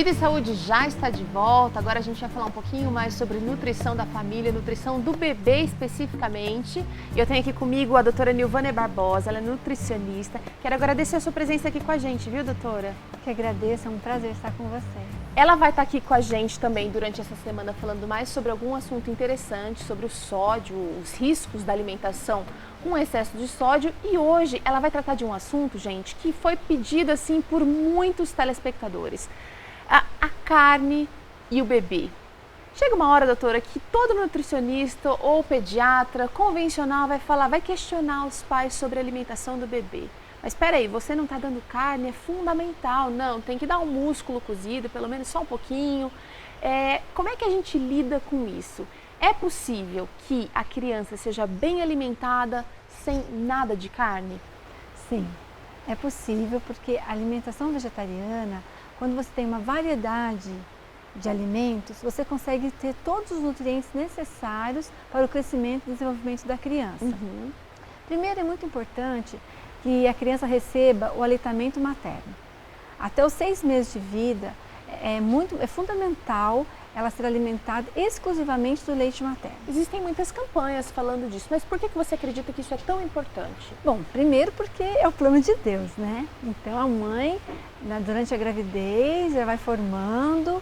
Vida e Saúde já está de volta. Agora a gente vai falar um pouquinho mais sobre nutrição da família, nutrição do bebê especificamente. E eu tenho aqui comigo a doutora Nilvânia Barbosa, ela é nutricionista. Quero agradecer a sua presença aqui com a gente, viu, doutora? Que agradeço, é um prazer estar com você. Ela vai estar aqui com a gente também durante essa semana falando mais sobre algum assunto interessante, sobre o sódio, os riscos da alimentação com excesso de sódio. E hoje ela vai tratar de um assunto, gente, que foi pedido assim por muitos telespectadores. A carne e o bebê. Chega uma hora, doutora, que todo nutricionista ou pediatra convencional vai questionar os pais sobre a alimentação do bebê. Mas espera aí, você não está dando carne, é fundamental. Não, tem que dar um músculo cozido, pelo menos só um pouquinho. Como é que a gente lida com isso? É possível que a criança seja bem alimentada sem nada de carne? Sim, é possível porque a alimentação vegetariana, quando você tem uma variedade de alimentos, você consegue ter todos os nutrientes necessários para o crescimento e desenvolvimento da criança. Primeiro, é muito importante que a criança receba o aleitamento materno. Até os 6 meses de vida, é fundamental ela ser alimentada exclusivamente do leite materno. Existem muitas campanhas falando disso, mas por que você acredita que isso é tão importante? Bom, primeiro porque é o plano de Deus, né? Então a mãe, durante a gravidez, já vai formando,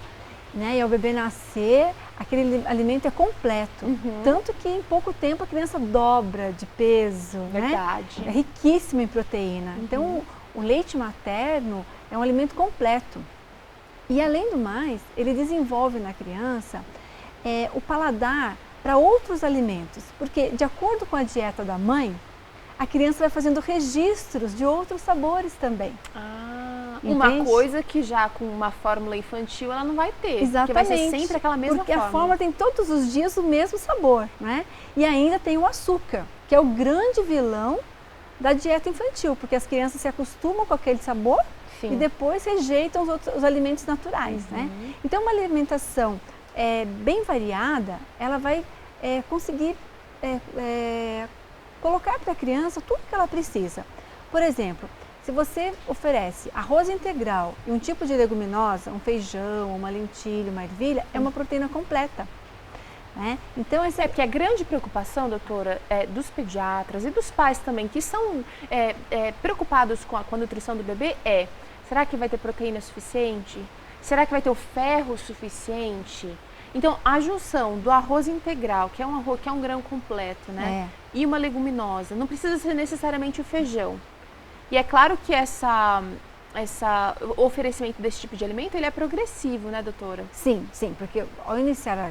né? E ao bebê nascer, aquele alimento é completo. Tanto que em pouco tempo a criança dobra de peso, Verdade. Né? É riquíssimo em proteína. Então o leite materno é um alimento completo. E além do mais, ele desenvolve na criança o paladar para outros alimentos, porque de acordo com a dieta da mãe, a criança vai fazendo registros de outros sabores também. Uma coisa que já com uma fórmula infantil ela não vai ter. Exatamente. Porque vai ser sempre aquela mesma porque fórmula. Porque a fórmula tem todos os dias o mesmo sabor, né? E ainda tem o açúcar, que é o grande vilão da dieta infantil, porque as crianças se acostumam com aquele sabor. Sim. E depois rejeitam os alimentos naturais, né? Então uma alimentação bem variada, ela vai conseguir colocar para a criança tudo que ela precisa. Por exemplo, se você oferece arroz integral e um tipo de leguminosa, um feijão, uma lentilha, uma ervilha, é uma proteína completa. Né? Então, porque a grande preocupação, doutora, dos pediatras e dos pais também, que são preocupados com a nutrição do bebê será que vai ter proteína suficiente? Será que vai ter o ferro suficiente? Então, a junção do arroz integral, que é um grão completo, né? E uma leguminosa, não precisa ser necessariamente o feijão. E é claro que o oferecimento desse tipo de alimento, ele é progressivo, né, doutora? Sim, porque ao iniciar a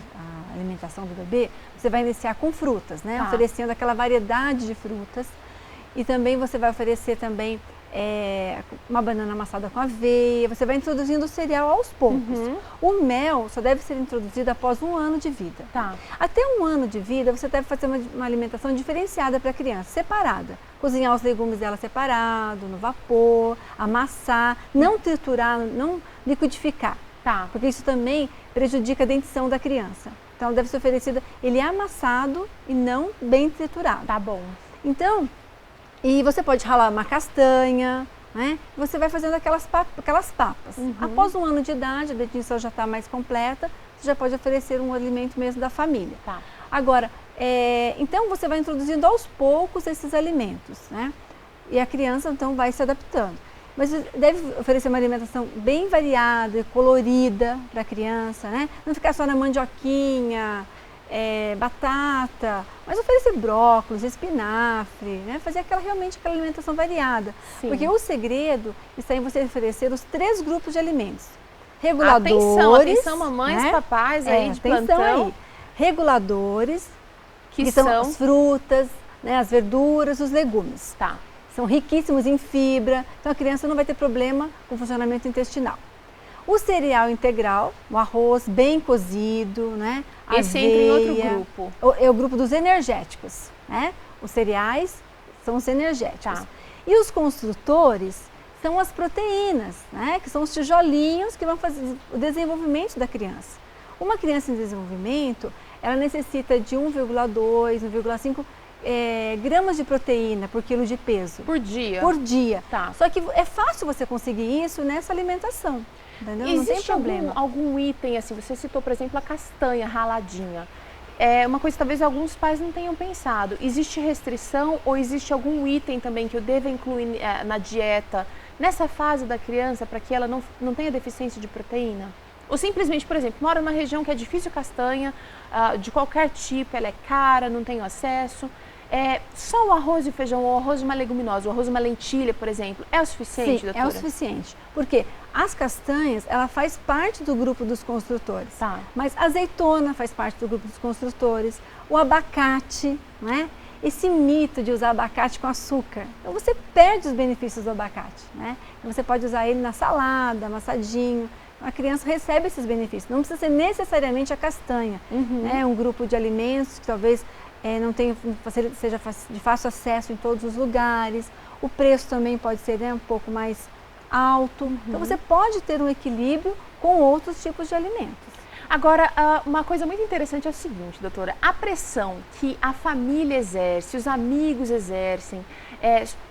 alimentação do bebê, você vai iniciar com frutas, né? Oferecendo aquela variedade de frutas. E também você vai oferecer também uma banana amassada com aveia, você vai introduzindo o cereal aos poucos. O mel só deve ser introduzido após 1 ano de vida. Até 1 ano de vida, você deve fazer uma alimentação diferenciada para a criança, separada. Cozinhar os legumes dela separado, no vapor, amassar, não triturar, não liquidificar. Porque isso também prejudica a dentição da criança. Então, deve ser oferecida ele amassado e não bem triturado. Tá bom. Então, e você pode ralar uma castanha, né? Você vai fazendo aquelas papas. Após 1 ano de idade, a dentição já está mais completa, você já pode oferecer um alimento mesmo da família. Agora, então você vai introduzindo aos poucos esses alimentos, né? E a criança então vai se adaptando. Mas deve oferecer uma alimentação bem variada, colorida para a criança, né? Não ficar só na mandioquinha, batata, mas oferecer brócolis, espinafre, né? Fazer realmente aquela alimentação variada. Porque o segredo está em você oferecer os 3 grupos de alimentos. Reguladores. Atenção, mamães, né? Papais aí de plantão. Aí. Reguladores, que são as frutas, né? As verduras, os legumes. São riquíssimos em fibra, então a criança não vai ter problema com o funcionamento intestinal. O cereal integral, o arroz bem cozido, né? Esse entra em outro grupo. É o grupo dos energéticos, né? Os cereais são os energéticos. E os construtores são as proteínas, né? Que são os tijolinhos que vão fazer o desenvolvimento da criança. Uma criança em desenvolvimento, ela necessita de 1,2, 1,5 gramas de proteína por quilo de peso. Por dia? Por dia. Só que é fácil você conseguir isso nessa alimentação. entendeu? Não tem problema. Algum item, assim, você citou, por exemplo, a castanha raladinha. É uma coisa que talvez alguns pais não tenham pensado. Existe restrição ou existe algum item também que eu deva incluir na dieta nessa fase da criança para que ela não tenha deficiência de proteína? Ou simplesmente, por exemplo, mora numa região que é difícil castanha, de qualquer tipo, ela é cara, não tenho acesso. Só o arroz e o feijão, ou o arroz de uma leguminosa, o arroz de uma lentilha, por exemplo, é o suficiente, Sim, doutora? é o suficiente. Porque as castanhas, ela faz parte do grupo dos construtores. Tá. Mas a azeitona faz parte do grupo dos construtores, o abacate, não é? Esse mito de usar abacate com açúcar. Então você perde os benefícios do abacate, né? Então, você pode usar ele na salada, amassadinho. A criança recebe esses benefícios. Não precisa ser necessariamente a castanha, né? Um grupo de alimentos que talvez não seja de fácil acesso em todos os lugares. O preço também pode ser, né, um pouco mais alto. Então você pode ter um equilíbrio com outros tipos de alimentos. Agora, uma coisa muito interessante é o seguinte, doutora, a pressão que a família exerce, os amigos exercem,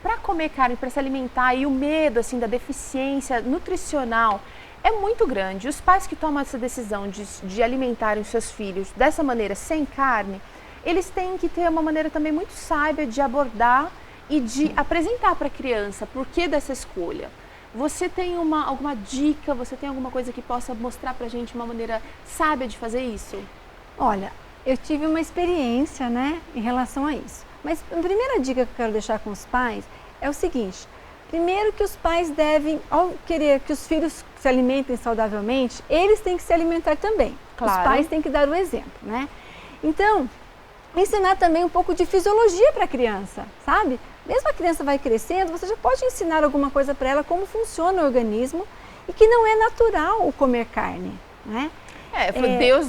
para comer carne, para se alimentar, e o medo assim da deficiência nutricional é muito grande. Os pais que tomam essa decisão de alimentarem os seus filhos dessa maneira, sem carne, eles têm que ter uma maneira também muito sábia de abordar e de apresentar para a criança por que dessa escolha. Você tem alguma dica, você tem alguma coisa que possa mostrar para a gente uma maneira sábia de fazer isso? Olha, eu tive uma experiência, né, em relação a isso. Mas a primeira dica que eu quero deixar com os pais é o seguinte. Primeiro que os pais devem, ao querer que os filhos se alimentem saudavelmente, eles têm que se alimentar também. Claro. Os pais têm que dar o exemplo, né? Então, ensinar também um pouco de fisiologia para a criança, sabe? Mesmo a criança vai crescendo, você já pode ensinar alguma coisa para ela, como funciona o organismo e que não é natural o comer carne, né?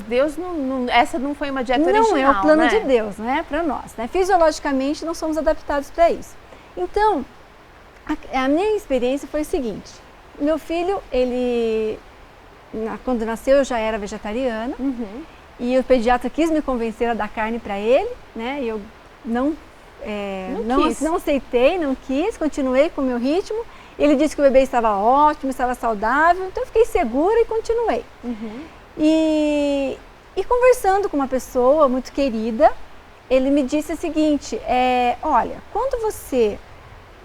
Deus não, essa não foi uma dieta original, não é o plano né? de Deus, né? Para nós, né? Fisiologicamente não somos adaptados para isso. Então, a minha experiência foi o seguinte, meu filho, quando nasceu eu já era vegetariana, e o pediatra quis me convencer a dar carne para ele, né? E eu não aceitei, não quis, continuei com o meu ritmo. Ele disse que o bebê estava ótimo, estava saudável, então eu fiquei segura e continuei. E conversando com uma pessoa muito querida, ele me disse o seguinte, olha, quando você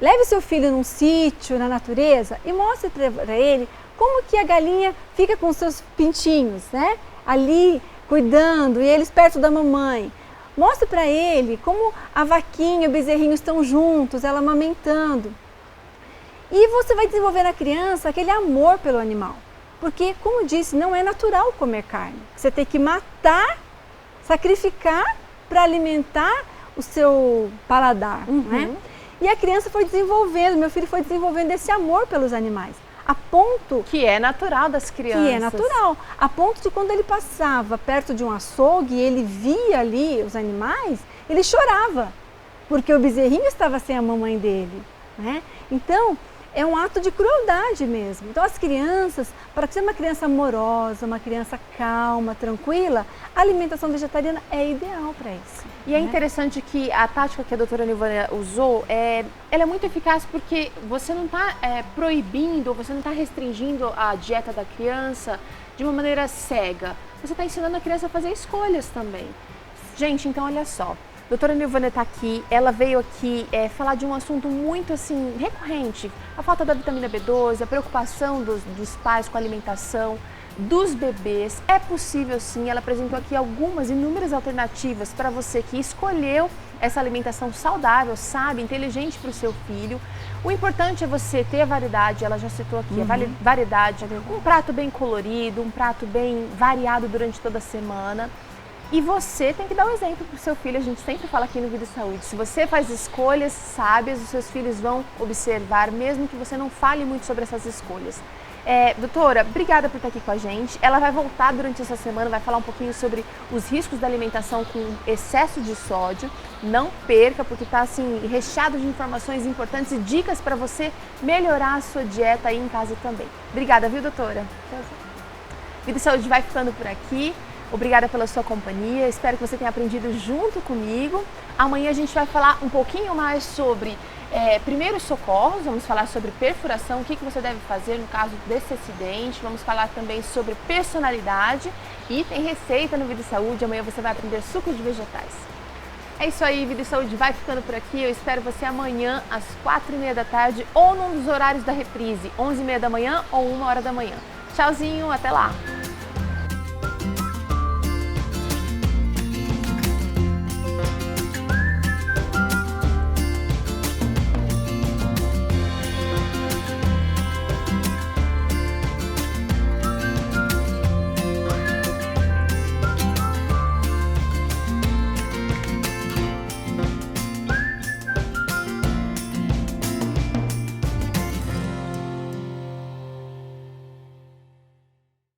leve seu filho num sítio, na natureza, e mostre para ele como que a galinha fica com seus pintinhos, né? Ali, cuidando, e eles perto da mamãe. Mostre para ele como a vaquinha e o bezerrinho estão juntos, ela amamentando. E você vai desenvolver na criança aquele amor pelo animal. Porque, como eu disse, não é natural comer carne. Você tem que matar, sacrificar para alimentar o seu paladar, né? E a criança foi desenvolvendo, meu filho foi desenvolvendo esse amor pelos animais. A ponto... Que é natural das crianças. Que é natural. A ponto de quando ele passava perto de um açougue e ele via ali os animais, ele chorava. Porque o bezerrinho estava sem a mamãe dele, né? Então, é um ato de crueldade mesmo. Então, as crianças, para ser uma criança amorosa, uma criança calma, tranquila, a alimentação vegetariana é ideal para isso. E é interessante que a tática que a doutora Nilvânia usou, ela é muito eficaz porque você não está proibindo, você não está restringindo a dieta da criança de uma maneira cega. Você está ensinando a criança a fazer escolhas também. Gente, então olha só. A doutora Nilvânia está aqui, ela veio aqui falar de um assunto muito assim recorrente, a falta da vitamina B12, a preocupação dos pais com a alimentação, dos bebês. É possível sim, ela apresentou aqui inúmeras alternativas para você que escolheu essa alimentação saudável, sábia, inteligente para o seu filho. O importante é você ter a variedade, ela já citou aqui, a variedade, um prato bem colorido, um prato bem variado durante toda a semana. E você tem que dar o exemplo para o seu filho, a gente sempre fala aqui no Vida e Saúde. Se você faz escolhas sábias, os seus filhos vão observar, mesmo que você não fale muito sobre essas escolhas. Doutora, obrigada por estar aqui com a gente. Ela vai voltar durante essa semana, vai falar um pouquinho sobre os riscos da alimentação com excesso de sódio. Não perca, porque está assim, recheado de informações importantes e dicas para você melhorar a sua dieta aí em casa também. Obrigada, viu, doutora? Vida e Saúde vai ficando por aqui. Obrigada pela sua companhia, espero que você tenha aprendido junto comigo. Amanhã a gente vai falar um pouquinho mais sobre primeiros socorros, vamos falar sobre perfuração, o que você deve fazer no caso desse acidente, vamos falar também sobre personalidade e tem receita no Vida e Saúde, amanhã você vai aprender sucos de vegetais. É isso aí, Vida e Saúde vai ficando por aqui, eu espero você amanhã às 4h30 da tarde ou num dos horários da reprise, 11h30 da manhã ou 1h da manhã. Tchauzinho, até lá!